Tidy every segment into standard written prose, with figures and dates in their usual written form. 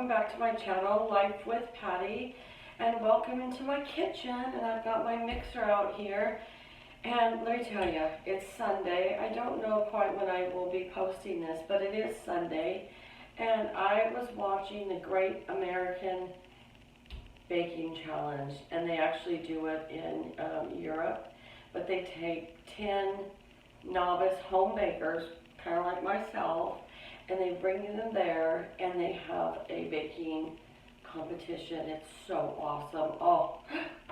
welcome back to my channel, Life with Patty, and welcome into my kitchen. And I've got my mixer out here, and let me tell you, it's Sunday. I don't know quite when I will be posting this, but it is Sunday, and I was watching the Great American Baking Challenge, and they actually do it in Europe, but they take 10 novice home bakers, kind of like myself, and they bring them there, and they have a baking competition. It's so awesome. Oh,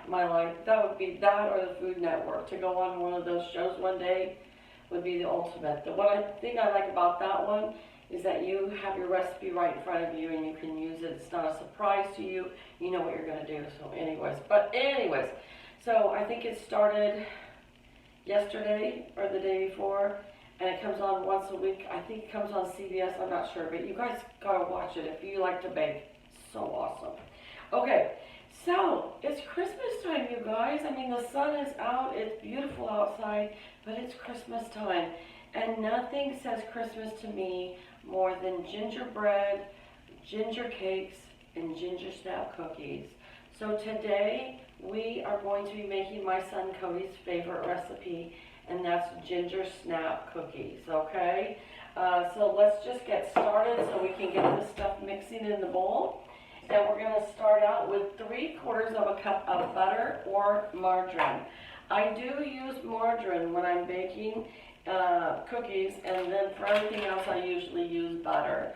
my life. That would be that or the Food Network. To go on one of those shows one day would be the ultimate. The one thing I like about that one is that you have your recipe right in front of you and you can use it. It's not a surprise to you. You know what you're going to do. So anyways, so I think it started yesterday or the day before. And it comes on once a week. I think it comes on CBS, I'm not sure, but you guys gotta watch it if you like to bake. So awesome. Okay, so it's Christmas time, you guys. I mean, the sun is out, it's beautiful outside, but it's Christmas time. And nothing says Christmas to me more than gingerbread, ginger cakes, and ginger snap cookies. So today, we are going to be making my son Cody's favorite recipe, and that's ginger snap cookies, okay? So let's just get started so we can get this stuff mixing in the bowl. And we're gonna start out with 3/4 of a cup of butter or margarine. I do use margarine when I'm baking cookies, and then for everything else I usually use butter.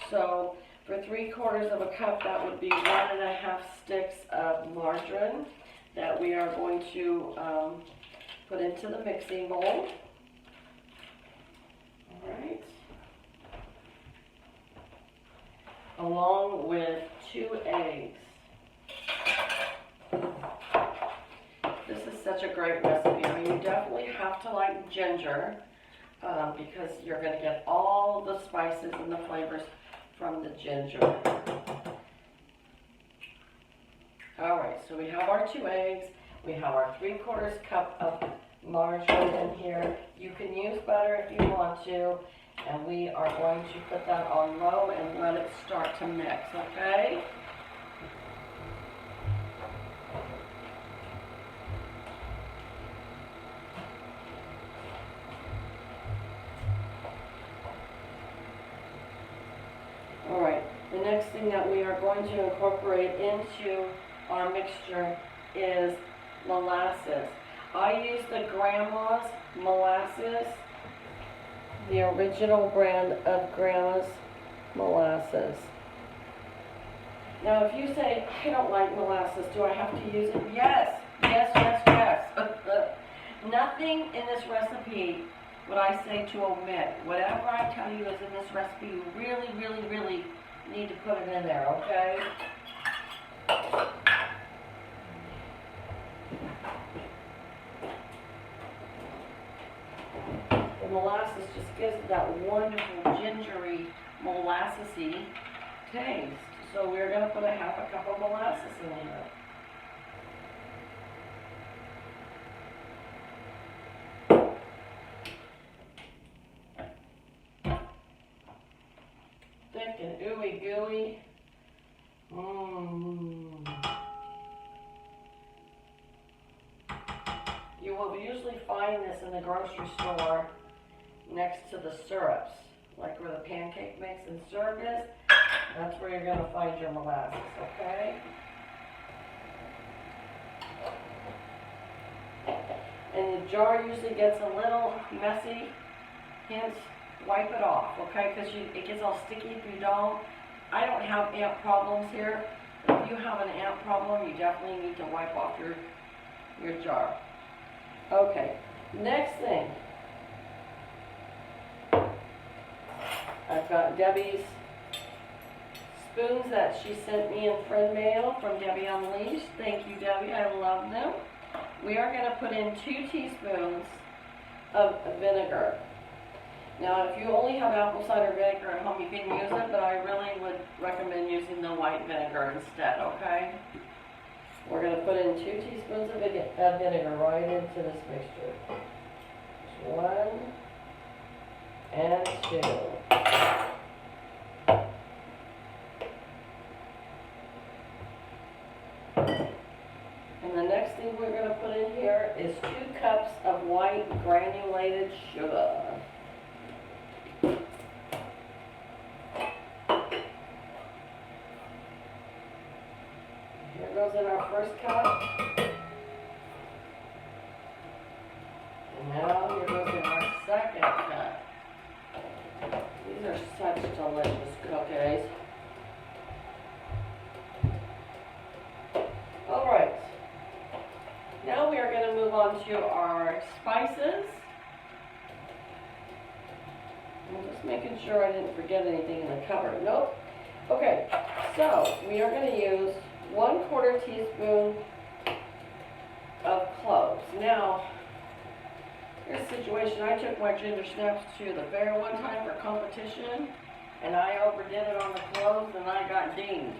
So for 3/4 of a cup, that would be 1.5 sticks of margarine that we are going to put into the mixing bowl. All right. Along with 2 eggs. This is such a great recipe. I mean, you definitely have to like ginger because you're going to get all the spices and the flavors from the ginger. All right, so we have our 2 eggs. We have our 3/4 cup of margarine in here. You can use butter if you want to, and we are going to put that on low and let it start to mix, okay? All right, the next thing that we are going to incorporate into our mixture is molasses. I use the Grandma's molasses, the original brand of Grandma's molasses. Now if you say, I don't like molasses, do I have to use it? Yes, yes, yes, yes. Nothing in this recipe would I say to omit. Whatever I tell you is in this recipe, you really, really, really need to put it in there, okay? The molasses just gives it that wonderful gingery, molassesy taste. So we're going to put 1/2 cup of molasses in here. Thick and ooey gooey. You will usually find this in the grocery store next to the syrups, like where the pancake mix and syrup is. That's where you're going to find your molasses, okay? And the jar usually gets a little messy, hence wipe it off, okay? Because it gets all sticky if you don't. I don't have ant problems here. If you have an ant problem, you definitely need to wipe off your jar. Okay, next thing. I've got Debbie's spoons that she sent me in friend mail from Debbie Unleashed. Thank you, Debbie. I love them. We are going to put in 2 teaspoons of vinegar. Now, if you only have apple cider vinegar at home, you can use it, but I really would recommend using the white vinegar instead, okay? We're going to put in 2 teaspoons of vinegar right into this mixture. 1 and 2. first cup. And now here goes in our second cup. These are such delicious cookies. Alright, now we are going to move on to our spices. I'm just making sure I didn't forget anything in the cupboard. Nope. Okay, so we are going to use 1/4 teaspoon of cloves. Now, here's a situation. I took my ginger snaps to the fair one time for competition, and I overdid it on the cloves, and I got dinged.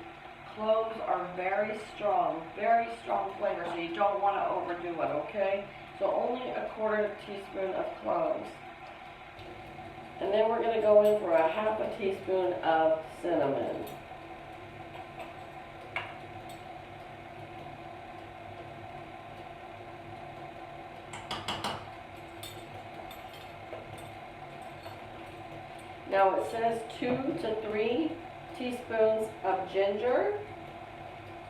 Cloves are very strong flavor, so you don't want to overdo it, okay? So only 1/4 teaspoon of cloves. And then we're going to go in for 1/2 teaspoon of cinnamon. Now it says 2 to 3 teaspoons of ginger.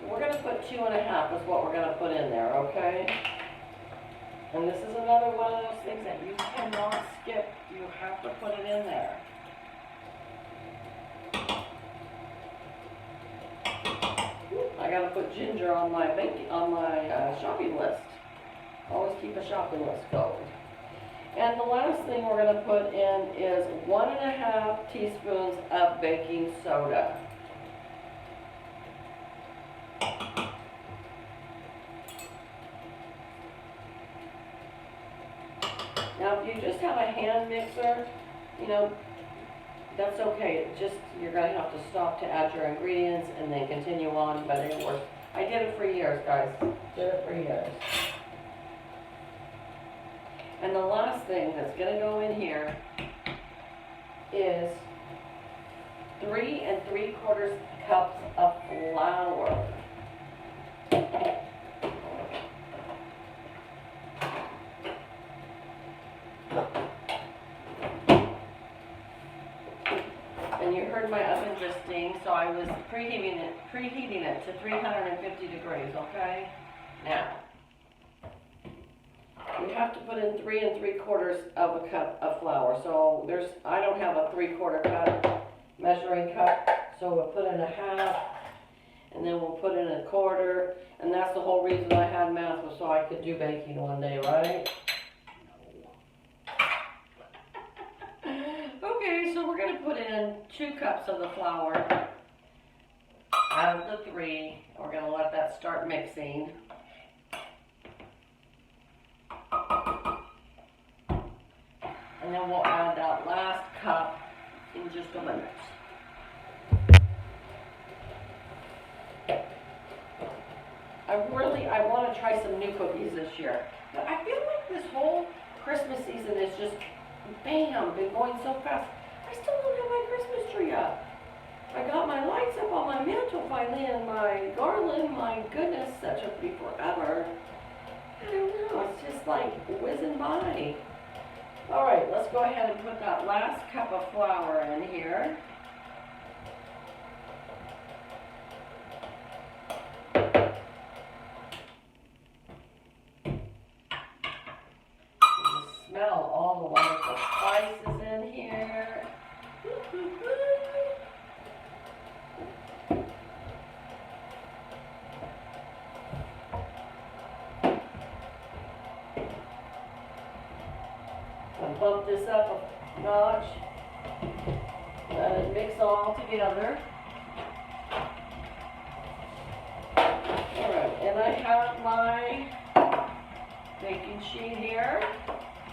We're going to put 2.5 is what we're going to put in there, okay? And this is another one of those things that you cannot skip. You have to put it in there. I got to put ginger on my shopping list. Always keep a shopping list going. And the last thing we're going to put in is 1.5 teaspoons of baking soda. Now, if you just have a hand mixer, you know, that's okay. You're going to have to stop to add your ingredients and then continue on, but it works. I did it for years, guys. Did it for years. And the last thing that's going to go in here is 3 3/4 cups of flour. And you heard my oven just ding, so I was preheating it to 350 degrees, okay? Now, we have to put in 3 3/4 of a cup of flour. So I don't have a 3/4 cup measuring cup, so we'll put in 1/2, and then we'll put in 1/4, and that's the whole reason I had math was so I could do baking one day, right? Okay, so we're going to put in 2 cups of the flour out of the 3. We're going to let that start mixing. And then we'll add that last cup in just a minute. I want to try some new cookies this year. But I feel like this whole Christmas season is just, bam, been going so fast. I still don't have my Christmas tree up. I got my lights up on my mantle finally and my garland. My goodness, that took me forever. I don't know, it's just like whizzing by. All right, let's go ahead and put that last cup of flour in here. Smell all the wonderful spices in here. I'll bump this up a notch. Let it mix all together. Alright, and I have my baking sheet here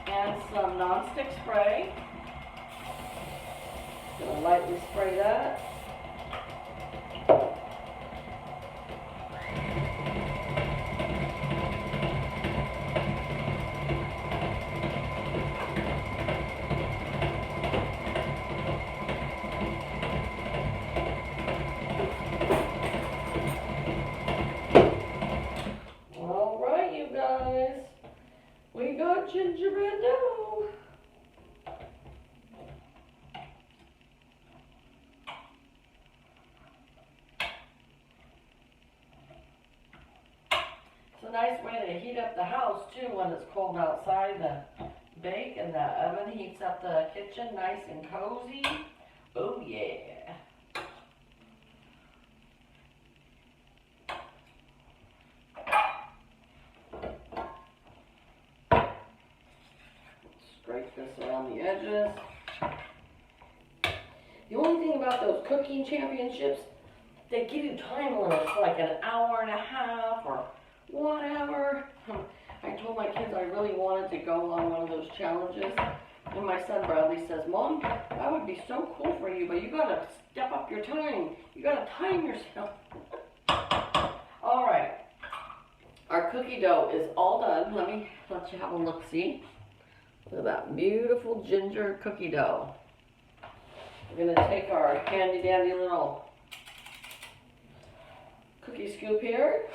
and some non-stick spray. Gonna lightly spray that. Alright, you guys, we got gingerbread dough. a nice way to heat up the house too when it's cold outside. The bake and the oven heats up the kitchen nice and cozy. Oh yeah. Scrape this around the edges. The only thing about those cooking championships, they give you time limits, like an hour and a half or whatever. I told my kids I really wanted to go on one of those challenges. And my son Bradley says, Mom, that would be so cool for you, but you gotta step up your time. You gotta time yourself. All right, our cookie dough is all done. Let me let you have a look-see. Look at that beautiful ginger cookie dough. We're gonna take our handy dandy little cookie scoop here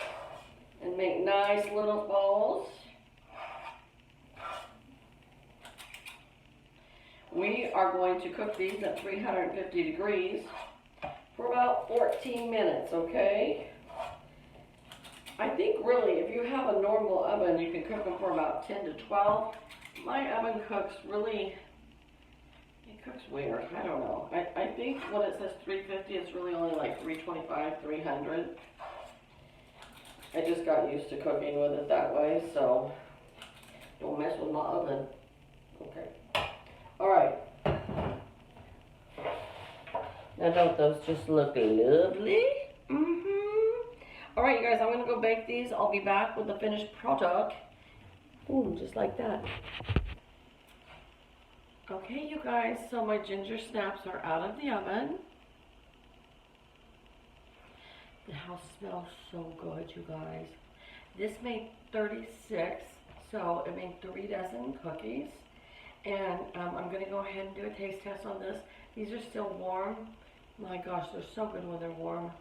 and make nice little balls. We are going to cook these at 350 degrees for about 14 minutes, okay? I think really if you have a normal oven, you can cook them for about 10 to 12. My oven cooks really, it cooks weird, I don't know. I think when it says 350, it's really only like 325, 300. I just got used to cooking with it that way, so don't mess with my oven. Okay. All right. Now don't those just look lovely? All right, you guys, I'm gonna go bake these. I'll be back with the finished product. Ooh, just like that. Okay, you guys, so my ginger snaps are out of the oven. The house smells so good, you guys. This made 36, so it made 3 dozen cookies. And I'm gonna go ahead and do a taste test on this. These are still warm. My gosh, they're so good when they're warm.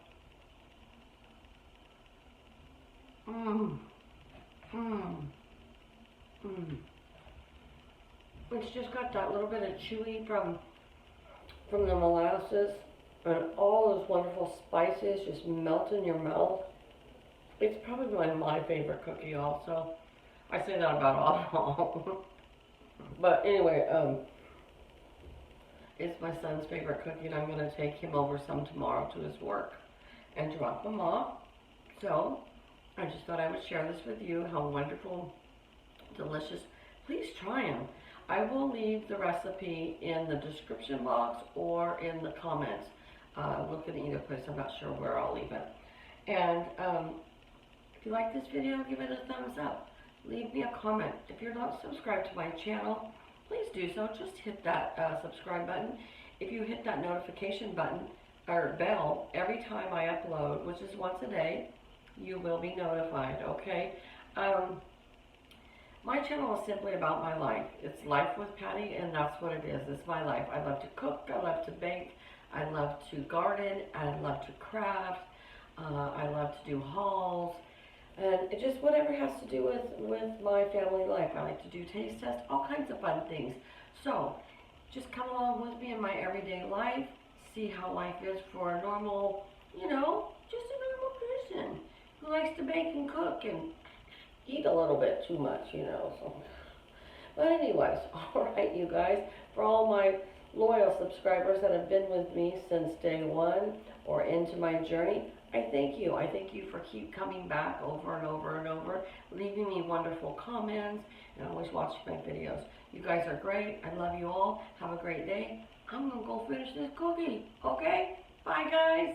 It's just got that little bit of chewy from the molasses, and all those wonderful spices just melt in your mouth. It's probably my favorite cookie also. I say that about all. But anyway, it's my son's favorite cookie, and I'm going to take him over some tomorrow to his work and drop them off. So I just thought I would share this with you, how wonderful, delicious. Please try them. I will leave the recipe in the description box or in the comments. Look at either place. I'm not sure where I'll leave it. And if you like this video, give it a thumbs up. Leave me a comment. If you're not subscribed to my channel, please do so. Just hit that subscribe button. If you hit that notification button or bell every time I upload, which is once a day, you will be notified, okay? My channel is simply about my life. It's Life with Patty, and that's what it is. It's my life. I love to cook. I love to bake. I love to garden. I love to craft. I love to do hauls. And it just whatever has to do with my family life. I like to do taste tests, all kinds of fun things. So just come along with me in my everyday life. See how life is for a normal, you know, just a normal person who likes to bake and cook and eat a little bit too much, you know. So, but anyways, all right, you guys, for all my loyal subscribers that have been with me since day one or into my journey, I thank you. I thank you for keep coming back over and over and over, leaving me wonderful comments, and always watching my videos. You guys are great. I love you all. Have a great day. I'm going to go finish this cookie, okay? Bye, guys.